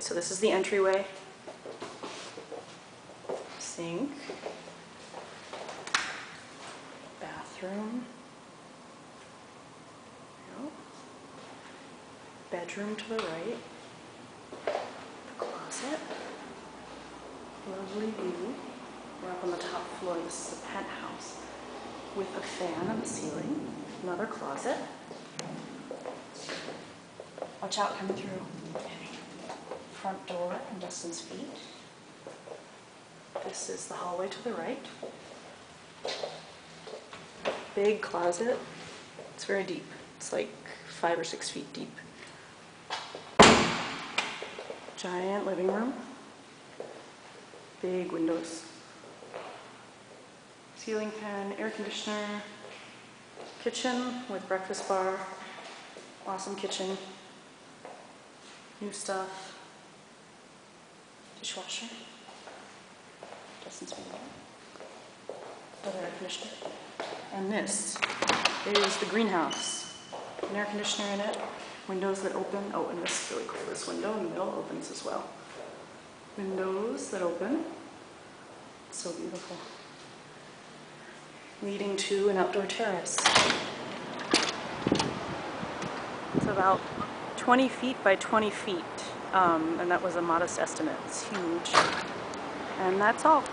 Okay, so this is the entryway. Sink. Bathroom. Yep. Bedroom to the right. The closet. Lovely view. We're up on the top floor. This is a penthouse with a fan on the ceiling. Another closet. Watch out coming through. Front door and Dustin's feet. This is the hallway to the right. Big closet. It's very deep. It's like 5 or 6 feet deep. Giant living room. Big windows. Ceiling fan, air conditioner. Kitchen with breakfast bar. Awesome kitchen. New stuff. Dishwasher. Dustin's window. Another air conditioner. And this is the greenhouse. An air conditioner in it. Windows that open. Oh, and this is really cool. This window in the middle opens as well. Windows that open. So beautiful. Leading to an outdoor terrace. It's about 20 feet by 20 feet. And that was a modest estimate. It's huge. And that's all.